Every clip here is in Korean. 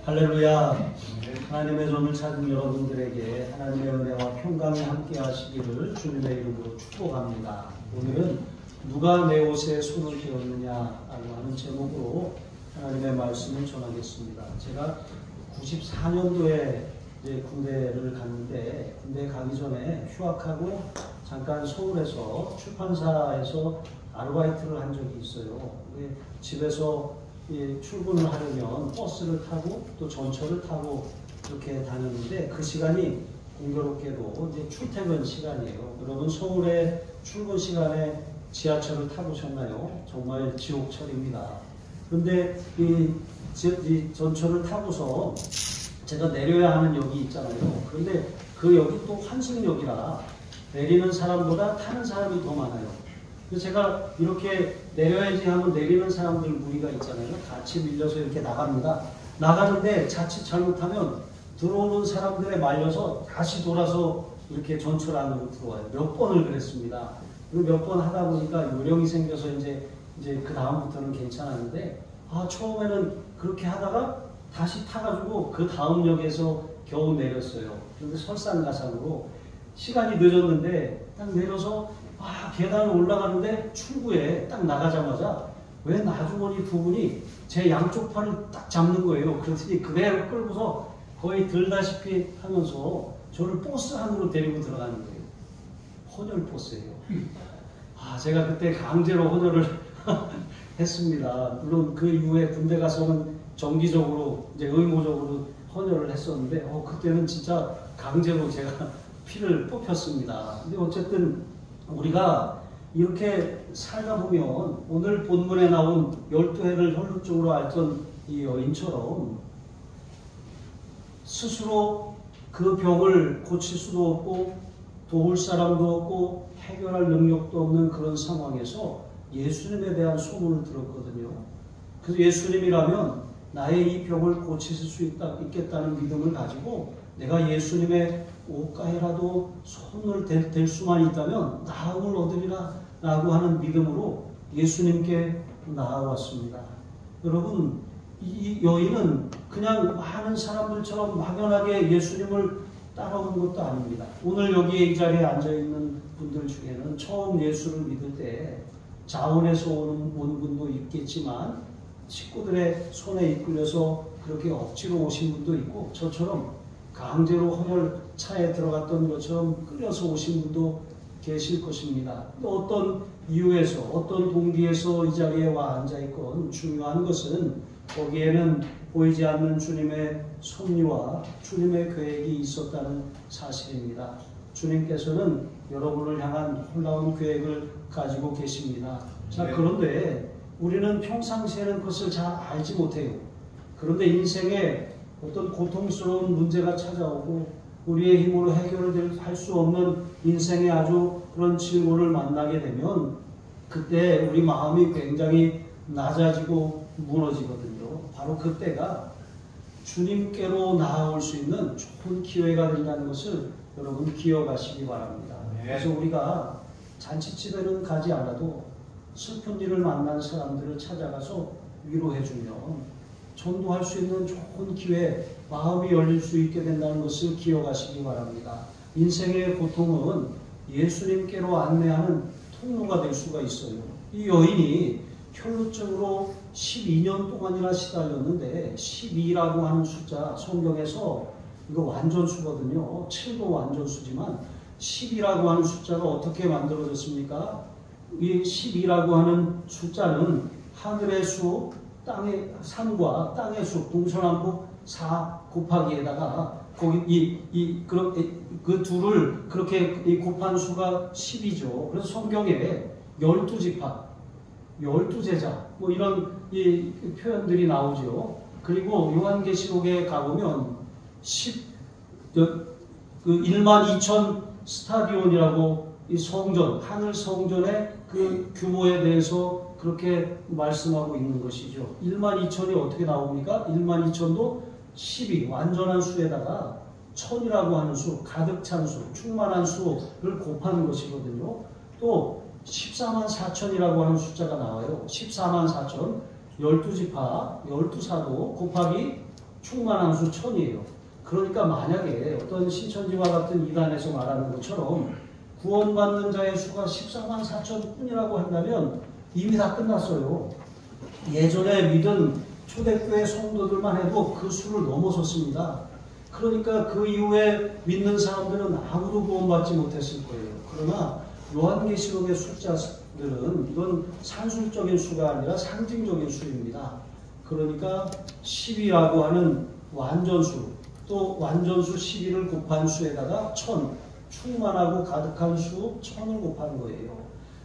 할렐루야. 하나님의 손을 찾은 여러분들에게 하나님의 은혜와 평강이 함께 하시기를 주님의 이름으로 축복합니다. 오늘은 누가 내 옷에 손을 대었느냐라고 하는 제목으로 하나님의 말씀을 전하겠습니다. 제가 94년도에 군대를 갔는데, 군대 가기 전에 휴학하고 잠깐 서울에서 출판사에서 아르바이트를 한 적이 있어요. 집에서 출근을 하려면 버스를 타고 또 전철을 타고 이렇게 다녔는데, 그 시간이 공교롭게도 이제 출퇴근 시간이에요. 여러분, 서울에 출근 시간에 지하철을 타보셨나요? 정말 지옥철입니다. 그런데 이 전철을 타고서 제가 내려야 하는 역이 있잖아요. 그런데 그 역이 또 환승역이라 내리는 사람보다 타는 사람이 더 많아요. 그래서 제가 이렇게 내려야지 하면 내리는 사람들 무리가 있잖아요. 같이 밀려서 이렇게 나갑니다. 나가는데 자칫 잘못하면 들어오는 사람들에 말려서 다시 돌아서 이렇게 전철 안으로 들어와요. 몇 번을 그랬습니다. 그리고 몇 번 하다 보니까 요령이 생겨서 이제 그 다음부터는 괜찮았는데, 처음에는 그렇게 하다가 다시 타가지고 그 다음 역에서 겨우 내렸어요. 그런데 설상가상으로 시간이 늦었는데 딱 내려서 계단을 올라가는데 출구에 딱 나가자마자 웬 아주머니 두 분이 제 양쪽 팔을 딱 잡는 거예요. 그랬더니 그대로 끌고서 거의 들다시피 하면서 저를 버스 안으로 데리고 들어가는 거예요. 헌혈 버스예요. 제가 그때 강제로 헌혈을 했습니다. 물론 그 이후에 군대 가서는 정기적으로 이제 의무적으로 헌혈을 했었는데, 그때는 진짜 강제로 제가 피를 뽑혔습니다. 근데 어쨌든 우리가 이렇게 살다 보면 오늘 본문에 나온 12해를 혈루증으로 앓던 이 여인처럼 스스로 그 병을 고칠 수도 없고 도울 사람도 없고 해결할 능력도 없는 그런 상황에서 예수님에 대한 소문을 들었거든요. 그래서 예수님이라면 나의 이 병을 고치실 수 있겠다는 믿음을 가지고 내가 예수님의 옷가에라도 손을 댈 수만 있다면 나음을 얻으리라 라고 하는 믿음으로 예수님께 나아왔습니다. 여러분, 이 여인은 그냥 많은 사람들처럼 막연하게 예수님을 따라오는 것도 아닙니다. 오늘 여기에 이 자리에 앉아있는 분들 중에는 처음 예수를 믿을 때 자원에서 온 분도 있겠지만 식구들의 손에 이끌려서 그렇게 억지로 오신 분도 있고, 저처럼 강제로 헌혈차에 들어갔던 것처럼 끌려서 오신 분도 계실 것입니다. 어떤 이유에서 어떤 동기에서 이 자리에 와 앉아있건 중요한 것은 거기에는 보이지 않는 주님의 섭리와 주님의 계획이 있었다는 사실입니다. 주님께서는 여러분을 향한 놀라운 계획을 가지고 계십니다. 자, 그런데 우리는 평상시에는 그것을 잘 알지 못해요. 그런데 인생에 어떤 고통스러운 문제가 찾아오고 우리의 힘으로 해결을 할 수 없는 인생의 아주 그런 질문을 만나게 되면 그때 우리 마음이 굉장히 낮아지고 무너지거든요. 바로 그때가 주님께로 나아올 수 있는 좋은 기회가 된다는 것을 여러분 기억하시기 바랍니다. 그래서 우리가 잔치집에는 가지 않아도 슬픈 일을 만난 사람들을 찾아가서 위로해주면 전도할 수 있는 좋은 기회, 마음이 열릴 수 있게 된다는 것을 기억하시기 바랍니다. 인생의 고통은 예수님께로 안내하는 통로가 될 수가 있어요. 이 여인이 혈루증으로 12년 동안이나 시달렸는데 12라고 하는 숫자, 성경에서 이거 완전수거든요. 7도 완전수지만 10이라고 하는 숫자가 어떻게 만들어졌습니까? 이 12라고 하는 숫자는 하늘의 수, 땅의 3과 땅의 수, 동서남북 4 곱하기에다가 거기 그 둘을 그렇게 곱한 수가 10이죠. 그래서 성경에 12지파, 12제자 이런 이 표현들이 나오죠. 그리고 요한계시록에 가보면 12,000 스타디온이라고 이 성전, 하늘 성전의 그 규모에 대해서 그렇게 말씀하고 있는 것이죠. 12,000이 어떻게 나옵니까? 12,000도 12, 완전한 수에다가 1000이라고 하는 수, 가득 찬 수, 충만한 수를 곱하는 것이거든요. 또 144,000이라고 하는 숫자가 나와요. 144,000, 12지파, 12사도 곱하기 충만한 수 천이에요. 그러니까 만약에 어떤 신천지와 같은 이단에서 말하는 것처럼 구원받는 자의 수가 14만 4천 뿐이라고 한다면 이미 다 끝났어요. 예전에 믿은 초대교회 성도들만 해도 그 수를 넘어섰습니다. 그러니까 그 이후에 믿는 사람들은 아무도 구원받지 못했을 거예요. 그러나 요한계시록의 숫자들은 이건 산술적인 수가 아니라 상징적인 수입니다. 그러니까 10이라고 하는 완전수, 또 완전수 11을 곱한 수에다가 1000, 충만하고 가득한 수 1000을 곱한 거예요.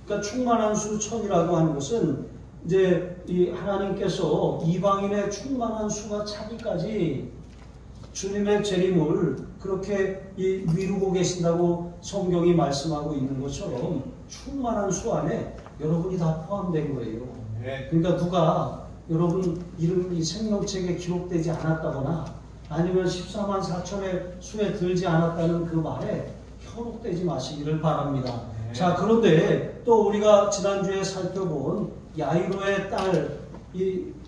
그러니까 충만한 수 1000이라고 하는 것은 이제 이 하나님께서 이방인의 충만한 수가 차기까지 주님의 재림을 그렇게 미루고 계신다고 성경이 말씀하고 있는 것처럼 충만한 수 안에 여러분이 다 포함된 거예요. 그러니까 누가 여러분 이름이 생명책에 기록되지 않았다거나 아니면 14만 4천의 수에 들지 않았다는 그 말에 현혹되지 마시기를 바랍니다. 자, 그런데 또 우리가 지난주에 살펴본 야이로의 딸,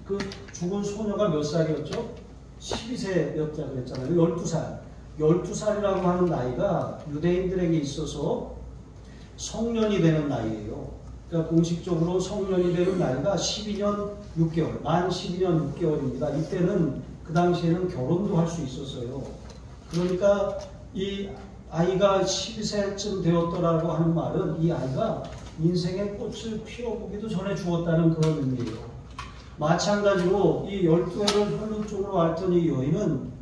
그 죽은 소녀가 몇 살이었죠? 12세였다고 그랬잖아요. 12살. 12살이라고 하는 나이가 유대인들에게 있어서 성년이 되는 나이예요. 그러니까 공식적으로 성년이 되는 나이가 12년 6개월, 만 12년 6개월입니다. 이때는 그 당시에는 결혼도 할 수 있었어요. 그러니까 이 아이가 12세쯤 되었더라고 하는 말은 이 아이가 인생의 꽃을 피워보기도 전에 죽었다는 그런 의미예요. 마찬가지로 이 12해를 혈루증으로 앓던 이 여인은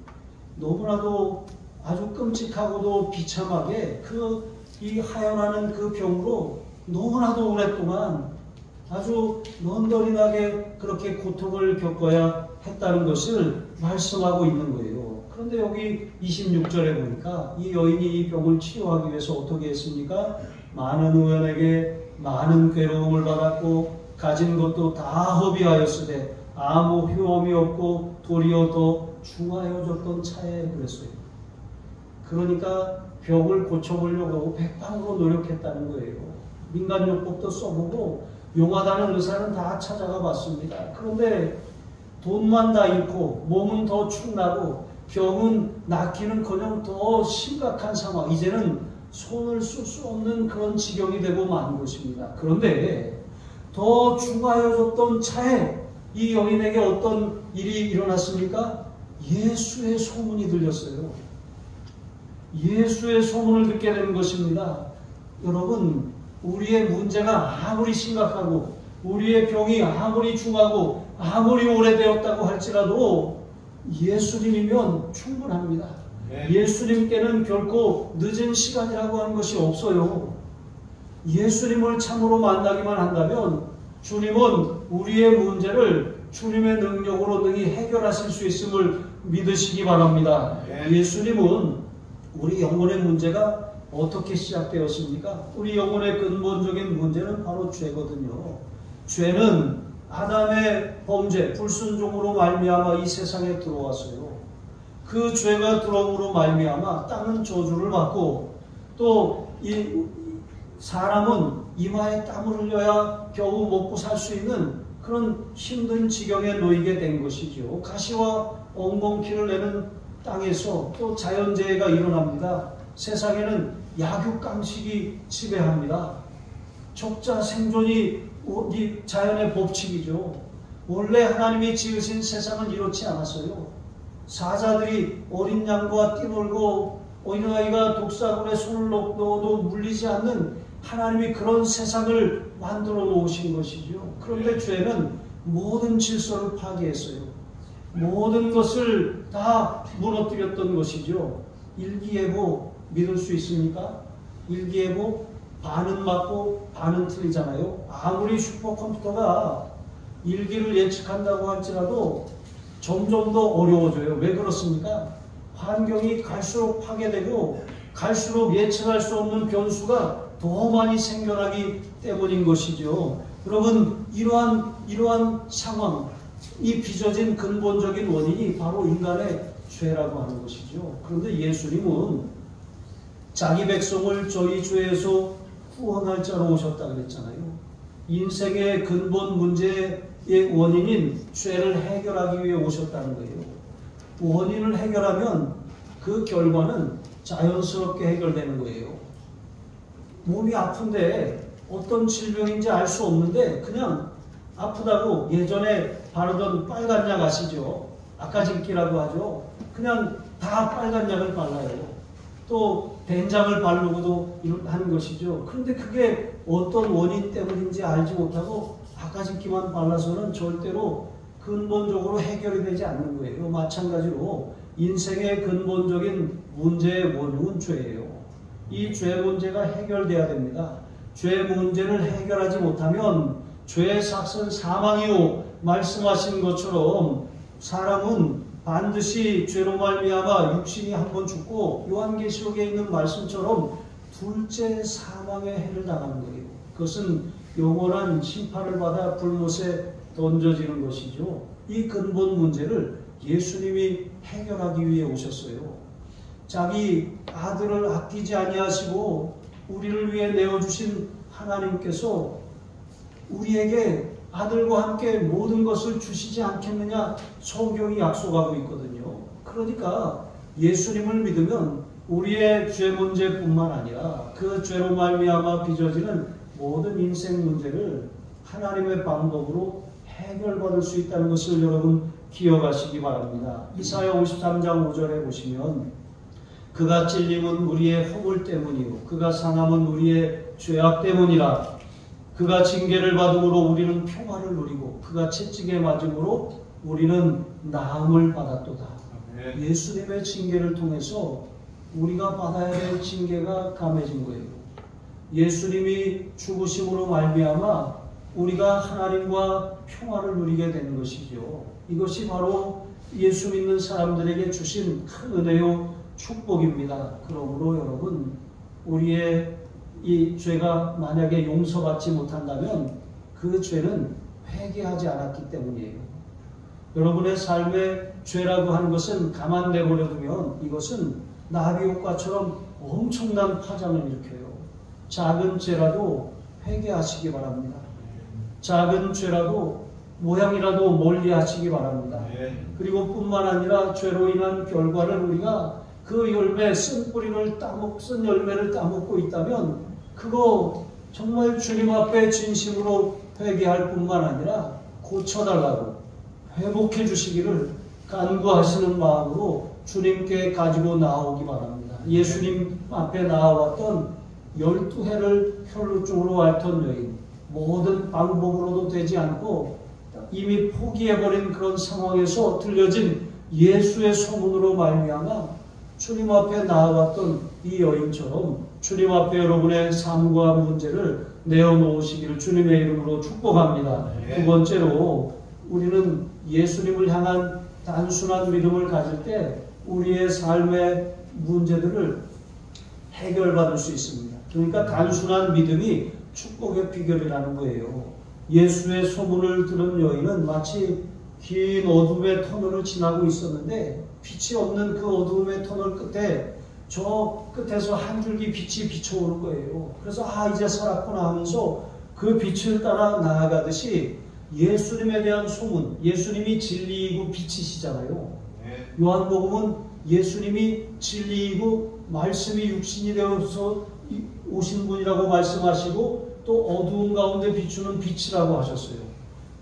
너무나도 아주 끔찍하고도 비참하게 이 하연하는 그 병으로 너무나도 오랫동안 아주 넌더리나게 그렇게 고통을 겪어야 했다는 것을 말씀하고 있는 거예요. 그런데 여기 26절에 보니까 이 여인이 이 병을 치료하기 위해서 어떻게 했습니까? 많은 의원에게 많은 괴로움을 받았고 가진 것도 다 허비하였으되 아무 효험이 없고 도리어 더 중하여졌던 차에 그랬어요. 그러니까 병을 고쳐보려고 백방으로 노력했다는 거예요. 민간요법도 써보고 용하다는 의사는 다 찾아가 봤습니다. 그런데 돈만 다 잃고 몸은 더 축나고 병은 낫기는커녕 더 심각한 상황, 이제는 손을 쓸 수 없는 그런 지경이 되고 만 것입니다. 그런데 더 중하여졌던 차에 이 여인에게 어떤 일이 일어났습니까? 예수의 소문이 들렸어요. 예수의 소문을 듣게 되는 것입니다. 여러분, 우리의 문제가 아무리 심각하고 우리의 병이 아무리 중하고 아무리 오래되었다고 할지라도 예수님이면 충분합니다. 예수님께는 결코 늦은 시간이라고 하는 것이 없어요. 예수님을 참으로 만나기만 한다면 주님은 우리의 문제를 주님의 능력으로 능히 해결하실 수 있음을 믿으시기 바랍니다. 예수님은 우리 영혼의 문제가 어떻게 시작되었습니까? 우리 영혼의 근본적인 문제는 바로 죄거든요. 죄는 아담의 범죄, 불순종으로 말미암아 이 세상에 들어왔어요. 그 죄가 들어옴으로 말미암아 땅은 저주를 받고 또 이 사람은 이마에 땀을 흘려야 겨우 먹고 살 수 있는 그런 힘든 지경에 놓이게 된 것이죠. 가시와 엉겅퀴를 내는 땅에서 또 자연재해가 일어납니다. 세상에는 약육강식이 지배합니다. 적자 생존이 이 자연의 법칙이죠. 원래 하나님이 지으신 세상은 이렇지 않았어요. 사자들이 어린 양과 뛰놀고 어린아이가 독사굴에 손을 넣어도 물리지 않는 하나님이 그런 세상을 만들어 놓으신 것이죠. 그런데 죄는 모든 질서를 파괴했어요. 모든 것을 다 무너뜨렸던 것이죠. 일기예보 믿을 수 있습니까? 일기예보 반은 맞고 반은 틀리잖아요. 아무리 슈퍼컴퓨터가 일기를 예측한다고 할지라도 점점 더 어려워져요. 왜 그렇습니까? 환경이 갈수록 파괴되고 갈수록 예측할 수 없는 변수가 더 많이 생겨나기 때문인 것이죠. 여러분, 이러한 상황, 이 빚어진 근본적인 원인이 바로 인간의 죄라고 하는 것이죠. 그런데 예수님은 자기 백성을 저희 죄에서 구원할 자로 오셨다 그랬잖아요. 인생의 근본 문제의 원인인 죄를 해결하기 위해 오셨다는 거예요. 원인을 해결하면 그 결과는 자연스럽게 해결되는 거예요. 몸이 아픈데 어떤 질병인지 알 수 없는데 그냥 아프다고 예전에 바르던 빨간 약 아시죠? 아까진기라고 하죠. 그냥 다 빨간 약을 발라요. 또 된장을 바르고도 하는 것이죠. 그런데 그게 어떤 원인 때문인지 알지 못하고 아까진기만 발라서는 절대로 근본적으로 해결이 되지 않는 거예요. 마찬가지로 인생의 근본적인 문제의 원흉은 죄예요. 이 죄 문제가 해결돼야 됩니다. 죄 문제를 해결하지 못하면 죄의 삭은 사망이요 말씀하신 것처럼 사람은 반드시 죄로 말미암아 육신이 한번 죽고 요한계시록에 있는 말씀처럼 둘째 사망의 해를 당하는 거예요. 그것은 영원한 심판을 받아 불못에 던져지는 것이죠. 이 근본 문제를 예수님이 해결하기 위해 오셨어요. 자기 아들을 아끼지 아니하시고 우리를 위해 내어주신 하나님께서 우리에게 아들과 함께 모든 것을 주시지 않겠느냐 성경이 약속하고 있거든요. 그러니까 예수님을 믿으면 우리의 죄 문제뿐만 아니라 그 죄로 말미암아 빚어지는 모든 인생 문제를 하나님의 방법으로 해결받을 수 있다는 것을 여러분 기억하시기 바랍니다. 이사야 53장 5절에 보시면 그가 찔림은 우리의 허물 때문이요 그가 상함은 우리의 죄악 때문이라. 그가 징계를 받음으로 우리는 평화를 누리고 그가 채찍에 맞음으로 우리는 나음을 받았도다. 예수님의 징계를 통해서 우리가 받아야 될 징계가 감해진 거예요. 예수님이 죽으심으로 말미암아 우리가 하나님과 평화를 누리게 되는 것이죠. 이것이 바로 예수 믿는 사람들에게 주신 큰 은혜요 축복입니다. 그러므로 여러분 우리의 이 죄가 만약에 용서받지 못한다면 그 죄는 회개하지 않았기 때문이에요. 여러분의 삶에 죄라고 하는 것은 가만 내버려 두면 이것은 나비효과처럼 엄청난 파장을 일으켜요. 작은 죄라도 회개하시기 바랍니다. 작은 죄라도 모양이라도 멀리 하시기 바랍니다. 그리고 뿐만 아니라 죄로 인한 결과를 우리가 그 열매, 쓴 뿌리를 쓴 열매를 따먹고 있다면 그거 정말 주님 앞에 진심으로 회개할 뿐만 아니라 고쳐달라고 회복해 주시기를 간구하시는 마음으로 주님께 가지고 나오기 바랍니다. 예수님 앞에 나와왔던 12해를 혈루증으로 앓던 여인, 모든 방법으로도 되지 않고 이미 포기해버린 그런 상황에서 들려진 예수의 소문으로 말미암아 주님 앞에 나아왔던 이 여인처럼 주님 앞에 여러분의 삶과 문제를 내어놓으시기를 주님의 이름으로 축복합니다. 두 번째로 우리는 예수님을 향한 단순한 믿음을 가질 때 우리의 삶의 문제들을 해결받을 수 있습니다. 그러니까 단순한 믿음이 축복의 비결이라는 거예요. 예수의 소문을 들은 여인은 마치 긴 어둠의 터널을 지나고 있었는데 빛이 없는 그 어둠의 터널 끝에 저 끝에서 한 줄기 빛이 비춰오는 거예요. 그래서 이제 살았구나 하면서 그 빛을 따라 나아가듯이 예수님에 대한 소문, 예수님이 진리이고 빛이시잖아요. 요한복음은 예수님이 진리이고 말씀이 육신이 되어서 오신 분이라고 말씀하시고 또 어두운 가운데 비추는 빛이라고 하셨어요.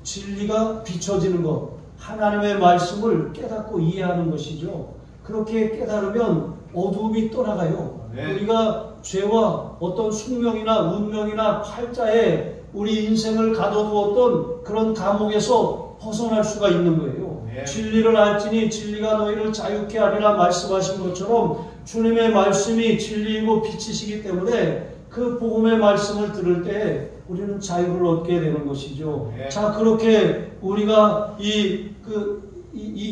진리가 비춰지는 것, 하나님의 말씀을 깨닫고 이해하는 것이죠. 그렇게 깨달으면 어두움이 떠나가요. 우리가 죄와 어떤 숙명이나 운명이나 팔자에 우리 인생을 가둬두었던 그런 감옥에서 벗어날 수가 있는 거예요. 진리를 알지니 진리가 너희를 자유케 하리라 말씀하신 것처럼 주님의 말씀이 진리이고 빛이시기 때문에 그 복음의 말씀을 들을 때 우리는 자유를 얻게 되는 것이죠. 자, 그렇게 우리가 이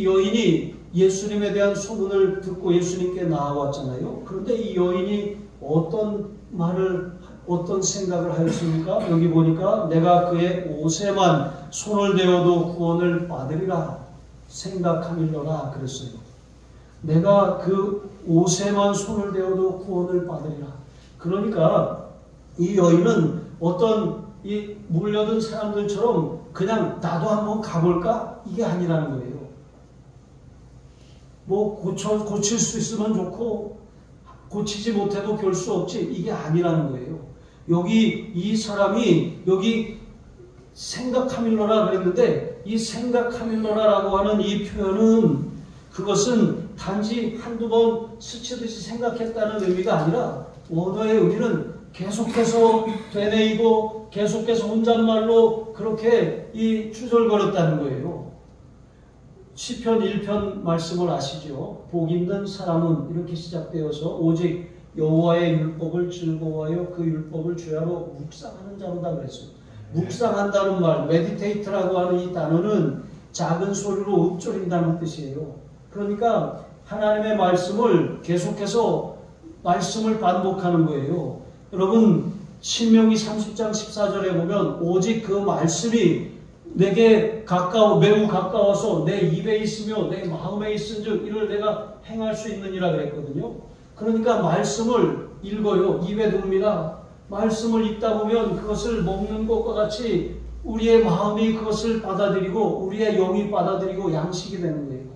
여인이 예수님에 대한 소문을 듣고 예수님께 나아왔잖아요. 그런데 이 여인이 어떤 생각을 하였습니까? 여기 보니까 내가 그의 옷에만 손을 대어도 구원을 받으리라 생각하밀러라 그랬어요. 내가 그 옷에만 손을 대어도 구원을 받으리라. 그러니까 이 여인은 어떤 이 물려든 사람들처럼 그냥 나도 한번 가볼까? 이게 아니라는 거예요. 뭐 고칠 수 있으면 좋고 고치지 못해도 별 수 없지, 이게 아니라는 거예요. 여기 이 사람이 여기 생각하밀러라 그랬는데, 이 생각하밀러라라고 하는 이 표현은 그것은 단지 한두 번 스치듯이 생각했다는 의미가 아니라 원어의 의미는 계속해서 되뇌이고 계속해서 혼잣말로 그렇게 이 주절거렸다는 거예요. 시편 1편 말씀을 아시죠? 복 있는 사람은 이렇게 시작되어서 오직 여호와의 율법을 즐거워하여 그 율법을 주야로 묵상하는 자로다 그랬어요. 묵상한다는 말, 메디테이트라고 하는 이 단어는 작은 소리로 읊조린다는 뜻이에요. 그러니까 하나님의 말씀을 계속해서 말씀을 반복하는 거예요. 여러분 신명기 30장 14절에 보면 오직 그 말씀이 내게 매우 가까워서 내 입에 있으며 내 마음에 있은즉 이를 내가 행할 수 있느니라 그랬거든요. 그러니까 말씀을 읽어요. 입에 둡니다. 말씀을 읽다 보면 그것을 먹는 것과 같이 우리의 마음이 그것을 받아들이고 우리의 영이 받아들이고 양식이 되는 거예요.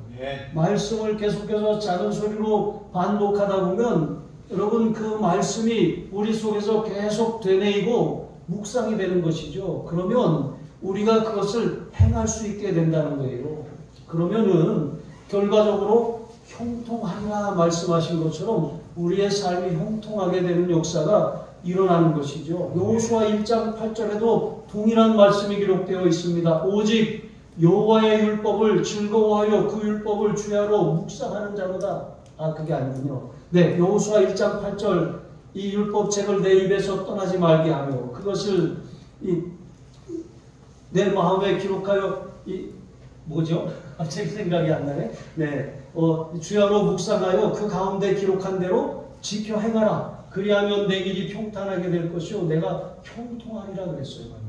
말씀을 계속해서 작은 소리로 반복하다 보면 여러분 그 말씀이 우리 속에서 계속 되뇌이고 묵상이 되는 것이죠. 그러면 우리가 그것을 행할 수 있게 된다는 거예요. 그러면은 결과적으로 형통하리라 말씀하신 것처럼 우리의 삶이 형통하게 되는 역사가 일어나는 것이죠. 여호수아 1장 8절에도 동일한 말씀이 기록되어 있습니다. 오직 여호와의 율법을 즐거워하여 그 율법을 주야로 묵상하는 자로다. 그게 아니군요. 네, 여호수아 1장 8절 이 율법책을 내 입에서 떠나지 말게 하며 그것을 내 마음에 기록하여 뭐죠? 갑자기 생각이 안 나네. 네, 주야로 묵상하여 그 가운데 기록한 대로 지켜 행하라. 그리하면 내 길이 평탄하게 될 것이요 내가 형통하리라 그랬어요.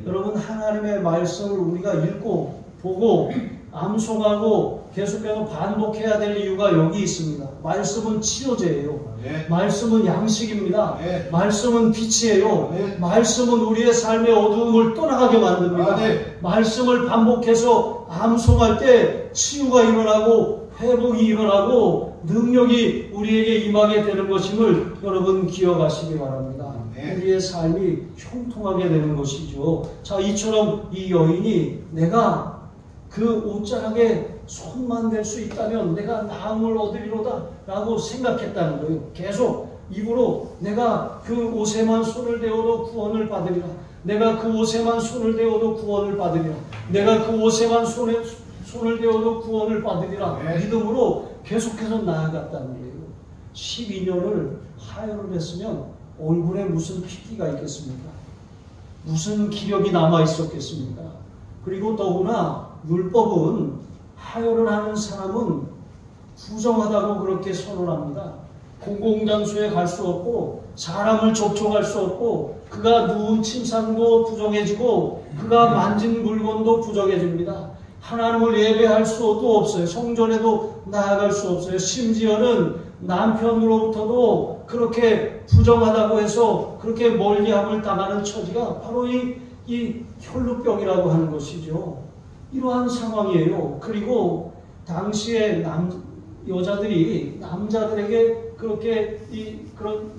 여러분 하나님의 말씀을 우리가 읽고 보고 암송하고 계속해서 반복해야 될 이유가 여기 있습니다. 말씀은 치료제예요. 말씀은 양식입니다. 말씀은 빛이에요. 말씀은 우리의 삶의 어두움을 떠나가게 만듭니다. 말씀을 반복해서 암송할 때 치유가 일어나고 회복이 일어나고 능력이 우리에게 임하게 되는 것임을 여러분 기억하시기 바랍니다. 우리의 삶이 형통하게 되는 것이죠. 자, 이처럼 이 여인이 내가 그 옷자락에 손만 댈 수 있다면 내가 나음을 얻으리로다 라고 생각했다는 거예요. 계속 입으로 내가 그 옷에만 손을 대어도 구원을 받으리라. 내가 그 옷에만 손을 대어도 구원을 받으리라. 내가 그 옷에만 손을 대어도 구원을 받으리라. 믿음으로 계속해서 나아갔다는 거예요. 12년을 하혈을 했으면 얼굴에 무슨 핏기가 있겠습니까? 무슨 기력이 남아 있었겠습니까? 그리고 더구나 율법은 하혈을 하는 사람은 부정하다고 그렇게 선언합니다. 공공장소에 갈 수 없고 사람을 접촉할 수 없고 그가 누운 침상도 부정해지고 그가 만진 물건도 부정해집니다. 하나님을 예배할 수도 없어요. 성전에도 나아갈 수 없어요. 심지어는 남편으로부터도 그렇게 부정하다고 해서 그렇게 멀리함을 당하는 처지가 바로 이 혈루병이라고 하는 것이죠. 이러한 상황이에요. 그리고 당시에 여자들이 남자들에게 그렇게 그런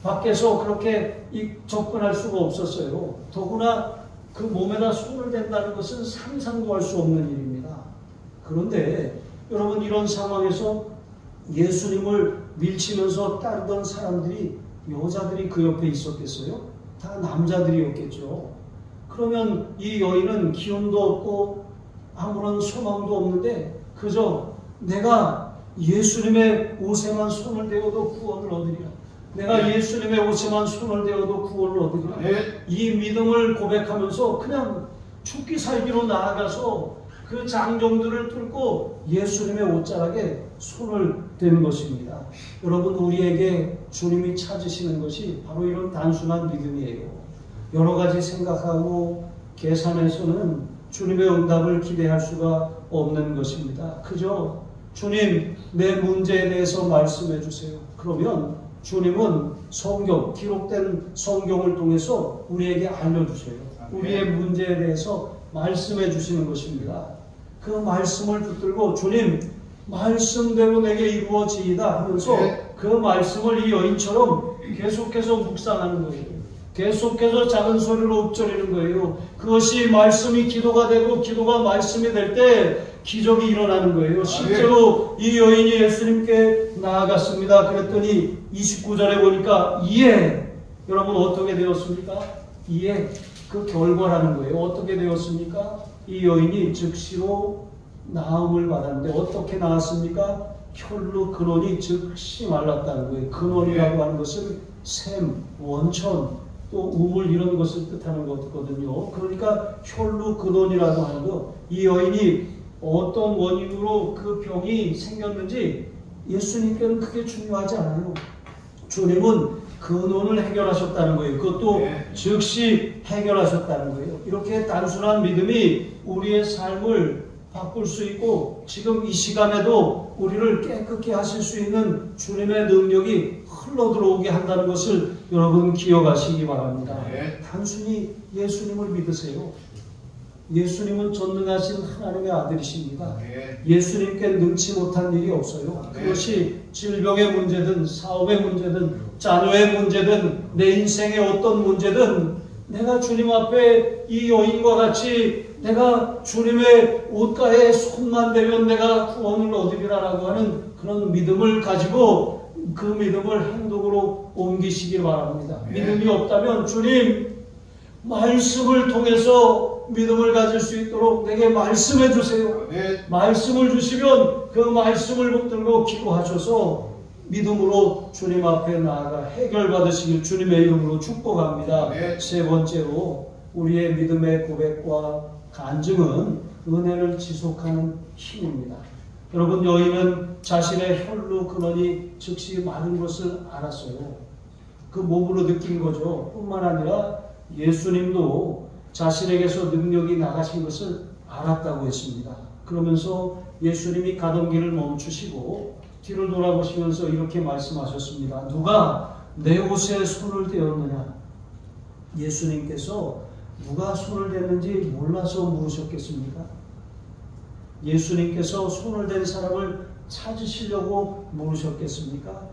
밖에서 그렇게 접근할 수가 없었어요. 더구나 그 몸에다 손을 댄다는 것은 상상도 할 수 없는 일입니다. 그런데 여러분 이런 상황에서 예수님을 밀치면서 따르던 사람들이 여자들이 그 옆에 있었겠어요? 다 남자들이었겠죠. 그러면 이 여인은 기운도 없고 아무런 소망도 없는데 그저 내가 예수님의 옷에만 손을 대어도 구원을 얻으리라. 내가 예수님의 옷에만 손을 대어도 구원을 얻으리라. 이 믿음을 고백하면서 그냥 죽기 살기로 나아가서 그 장정들을 뚫고 예수님의 옷자락에 손을 대는 것입니다. 여러분 우리에게 주님이 찾으시는 것이 바로 이런 단순한 믿음이에요. 여러 가지 생각하고 계산해서는 주님의 응답을 기대할 수가 없는 것입니다. 그저 주님 내 문제에 대해서 말씀해 주세요. 그러면 주님은 기록된 성경을 통해서 우리에게 알려주세요. 우리의 문제에 대해서 말씀해 주시는 것입니다. 그 말씀을 붙들고 주님 말씀대로 내게 이루어지이다 하면서 그 말씀을 이 여인처럼 계속해서 묵상하는 거예요. 계속해서 작은 소리로 읊조리는 거예요. 그것이 말씀이 기도가 되고 기도가 말씀이 될 때 기적이 일어나는 거예요. 실제로 이 여인이 예수님께 나아갔습니다. 그랬더니 29절에 보니까 이에, 여러분 어떻게 되었습니까? 이에 그 결과라는 거예요. 어떻게 되었습니까? 이 여인이 즉시로 나음을 받았는데 어떻게 나았습니까? 혈루 근원이 즉시 말랐다는 거예요. 근원이라고 하는 것은 샘, 원천, 또 우물 이런 것을 뜻하는 거거든요. 그러니까 혈루 근원이라고 하는 거, 이 여인이 어떤 원인으로 그 병이 생겼는지 예수님께는 크게 중요하지 않아요. 주님은 근원을 해결하셨다는 거예요. 그것도 즉시 해결하셨다는 거예요. 이렇게 단순한 믿음이 우리의 삶을 바꿀 수 있고 지금 이 시간에도 우리를 깨끗게 하실 수 있는 주님의 능력이 흘러들어오게 한다는 것을 여러분 기억하시기 바랍니다. 단순히 예수님을 믿으세요. 예수님은 전능하신 하나님의 아들이십니다. 예수님께 능치 못한 일이 없어요. 그것이 질병의 문제든 사업의 문제든 자녀의 문제든 내 인생의 어떤 문제든 내가 주님 앞에 이 여인과 같이 내가 주님의 옷가에 손만 대면 내가 구원을 얻으리라라고 하는 그런 믿음을 가지고 그 믿음을 행동으로 옮기시길 바랍니다. 믿음이 없다면 주님 말씀을 통해서 믿음을 가질 수 있도록 내게 말씀해 주세요. 말씀을 주시면 그 말씀을 붙들고 기도하셔서 믿음으로 주님 앞에 나아가 해결받으시길 주님의 이름으로 축복합니다. 세 번째로 우리의 믿음의 고백과 간증은 은혜를 지속하는 힘입니다. 여러분 여인은 자신의 혈루 근원이 즉시 마른 것을 알았어요. 그 몸으로 느낀 거죠. 뿐만 아니라 예수님도 자신에게서 능력이 나가신 것을 알았다고 했습니다. 그러면서 예수님이 가던 길을 멈추시고 뒤를 돌아보시면서 이렇게 말씀하셨습니다. 누가 내 옷에 손을 대었느냐? 예수님께서 누가 손을 댔는지 몰라서 물으셨겠습니까? 예수님께서 손을 댄 사람을 찾으시려고 물으셨겠습니까?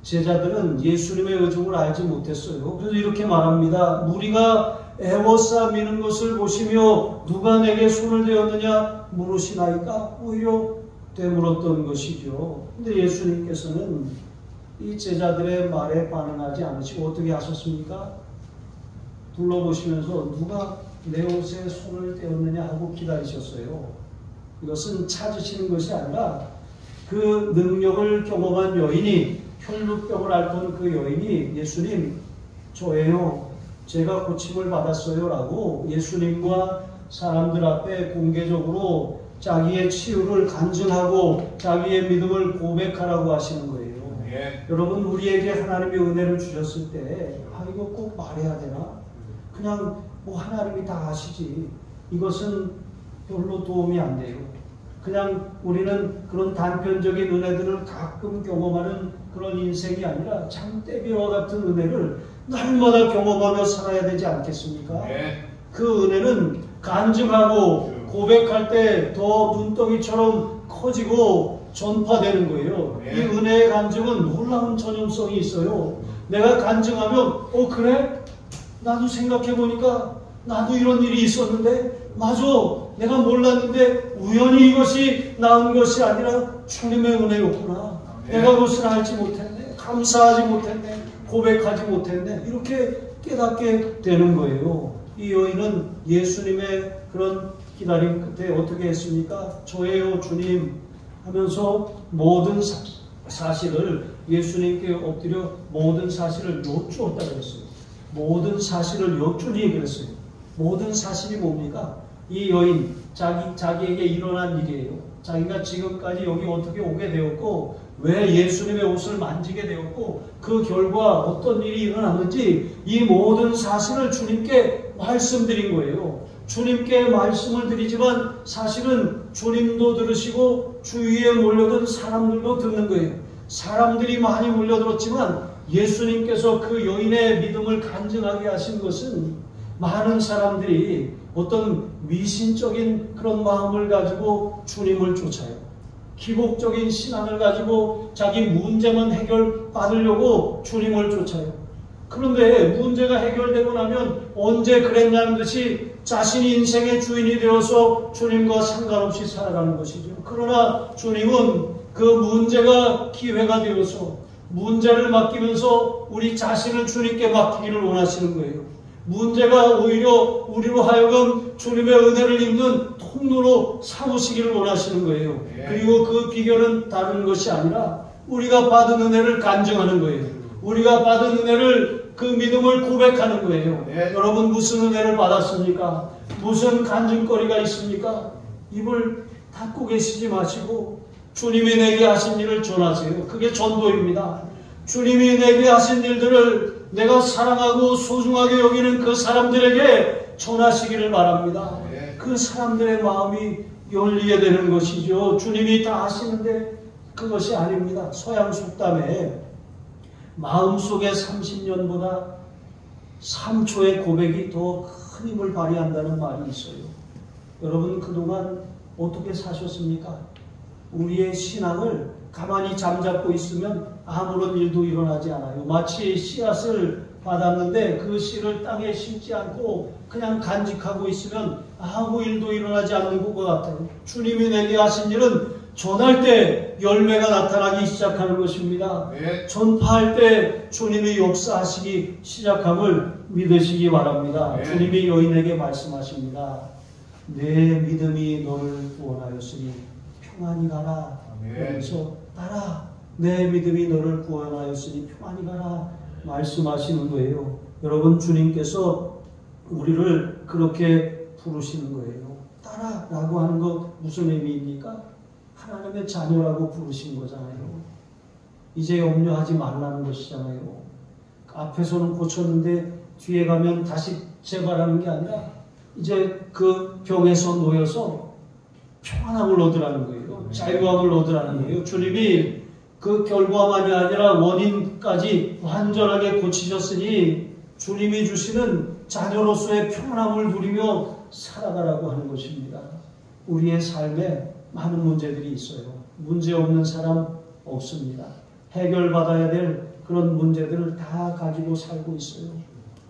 제자들은 예수님의 의중을 알지 못했어요. 그래서 이렇게 말합니다. 무리가 애워싸 미는 것을 보시며 누가 내게 손을 대었느냐 물으시나이까? 오히려 되물었던 것이죠. 근데 예수님께서는 이 제자들의 말에 반응하지 않으시고 어떻게 하셨습니까? 둘러보시면서 누가 내 옷에 손을 떼었느냐 하고 기다리셨어요. 이것은 찾으시는 것이 아니라 그 능력을 경험한 여인이, 혈루병을 앓던 그 여인이 예수님 저예요, 제가 고침을 받았어요 라고 예수님과 사람들 앞에 공개적으로 자기의 치유를 간증하고 자기의 믿음을 고백하라고 하시는 거예요. 여러분 우리에게 하나님의 은혜를 주셨을 때 이거 꼭 말해야 되나? 그냥 뭐 하나님이 다 아시지. 이것은 별로 도움이 안 돼요. 그냥 우리는 그런 단편적인 은혜들을 가끔 경험하는 그런 인생이 아니라 장대비와 같은 은혜를 날마다 경험하며 살아야 되지 않겠습니까? 그 은혜는 간증하고 고백할 때 더 눈덩이처럼 커지고 전파되는 거예요. 이 은혜의 간증은 놀라운 전염성이 있어요. 내가 간증하면 그래? 나도 생각해보니까 나도 이런 일이 있었는데 맞아, 내가 몰랐는데 우연히 이것이 나은 것이 아니라 주님의 은혜였구나. 내가 그것을 알지 못했네, 감사하지 못했네, 고백하지 못했네, 이렇게 깨닫게 되는 거예요. 이 여인은 예수님의 그런 기다림 끝에 어떻게 했습니까? 저예요 주님 하면서 모든 사실을 예수님께 엎드려 모든 사실을 여쭈었다 그랬어요. 모든 사실을 여쭈니 그랬어요. 모든 사실이 뭡니까? 이 여인 자기에게 일어난 일이에요. 자기가 지금까지 여기 어떻게 오게 되었고 왜 예수님의 옷을 만지게 되었고 그 결과 어떤 일이 일어났는지 이 모든 사실을 주님께 말씀드린 거예요. 주님께 말씀을 드리지만 사실은 주님도 들으시고 주위에 몰려든 사람들도 듣는 거예요. 사람들이 많이 몰려들었지만 예수님께서 그 여인의 믿음을 간증하게 하신 것은 많은 사람들이 어떤 미신적인 그런 마음을 가지고 주님을 쫓아요. 기복적인 신앙을 가지고 자기 문제만 해결받으려고 주님을 쫓아요. 그런데 문제가 해결되고 나면 언제 그랬냐는 듯이 자신이 인생의 주인이 되어서 주님과 상관없이 살아가는 것이죠. 그러나 주님은 그 문제가 기회가 되어서 문제를 맡기면서 우리 자신을 주님께 맡기기를 원하시는 거예요. 문제가 오히려 우리로 하여금 주님의 은혜를 입는 통로로 삼으시기를 원하시는 거예요. 그리고 그 비결은 다른 것이 아니라 우리가 받은 은혜를 간증하는 거예요. 우리가 받은 은혜를, 그 믿음을 고백하는 거예요. 여러분 무슨 은혜를 받았습니까? 무슨 간증거리가 있습니까? 입을 닫고 계시지 마시고 주님이 내게 하신 일을 전하세요. 그게 전도입니다. 주님이 내게 하신 일들을 내가 사랑하고 소중하게 여기는 그 사람들에게 전하시기를 바랍니다. 그 사람들의 마음이 열리게 되는 것이죠. 주님이 다 하시는데 그것이 아닙니다. 서양 속담에 마음속에 30년보다 3초의 고백이 더 큰 힘을 발휘한다는 말이 있어요. 여러분 그동안 어떻게 사셨습니까? 우리의 신앙을 가만히 잠잡고 있으면 아무런 일도 일어나지 않아요. 마치 씨앗을 받았는데 그 씨를 땅에 심지 않고 그냥 간직하고 있으면 아무 일도 일어나지 않는 것 같아요. 주님이 내게 하신 일은 전할 때 열매가 나타나기 시작하는 것입니다. 전파할 때 주님이 역사하시기 시작함을 믿으시기 바랍니다. 주님이 여인에게 말씀하십니다. 내 믿음이 너를 구원하였으니 평안히 가라. 그래서 따라 내 믿음이 너를 구원하였으니 평안히 가라 말씀하시는 거예요. 여러분 주님께서 우리를 그렇게 부르시는 거예요. 따라 라고 하는 것 무슨 의미입니까? 하나님의 자녀라고 부르신 거잖아요. 이제 염려하지 말라는 것이잖아요. 앞에서는 고쳤는데 뒤에 가면 다시 재발하는 게 아니라 이제 그 병에서 놓여서 평안함을 얻으라는 거예요. 자유함을 얻으라는 거예요. 주님이 그 결과만이 아니라 원인까지 완전하게 고치셨으니 주님이 주시는 자녀로서의 평안함을 누리며 살아가라고 하는 것입니다. 우리의 삶에 많은 문제들이 있어요. 문제 없는 사람 없습니다. 해결받아야 될 그런 문제들을 다 가지고 살고 있어요.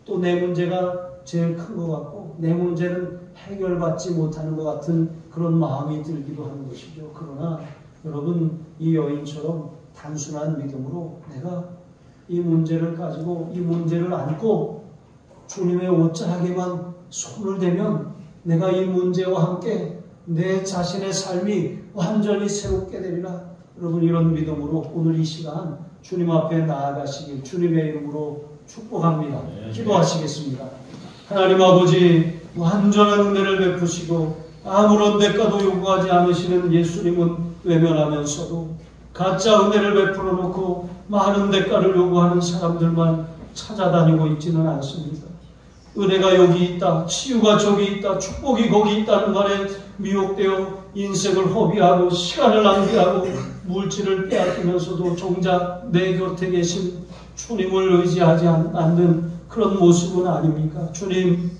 또 내 문제가 제일 큰 것 같고 내 문제는 해결받지 못하는 것 같은 그런 마음이 들기도 하는 것이죠. 그러나 여러분 이 여인처럼 단순한 믿음으로 내가 이 문제를 가지고 이 문제를 안고 주님의 옷자락에만 손을 대면 내가 이 문제와 함께 내 자신의 삶이 완전히 새롭게 되리라. 여러분 이런 믿음으로 오늘 이 시간 주님 앞에 나아가시길 주님의 이름으로 축복합니다. 기도하시겠습니다. 하나님 아버지 완전한 은혜를 베푸시고 아무런 대가도 요구하지 않으시는 예수님은 외면하면서도 가짜 은혜를 베풀어 놓고 많은 대가를 요구하는 사람들만 찾아다니고 있지는 않습니다. 은혜가 여기 있다, 치유가 저기 있다, 축복이 거기 있다는 말에 미혹되어 인생을 허비하고 시간을 낭비하고 물질을 빼앗기면서도 정작 내 곁에 계신 주님을 의지하지 않는 그런 모습은 아닙니까? 주님,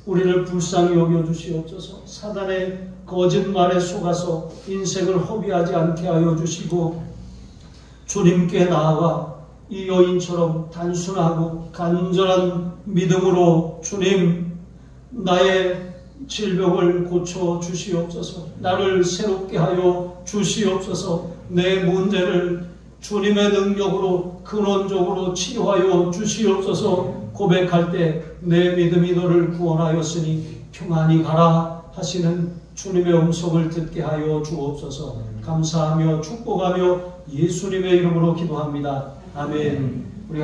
우리를 불쌍히 여겨주시옵소서. 사단의 거짓말에 속아서 인생을 허비하지 않게 하여 주시고 주님께 나아가 이 여인처럼 단순하고 간절한 믿음으로 주님, 나의 질병을 고쳐 주시옵소서. 나를 새롭게 하여 주시옵소서. 내 문제를 주님의 능력으로 근원적으로 치유하여 주시옵소서. 고백할 때 내 믿음이 너를 구원하였으니 평안히 가라 하시는 주님의 음성을 듣게 하여 주옵소서. 감사하며 축복하며 예수님의 이름으로 기도합니다. 아멘. 우리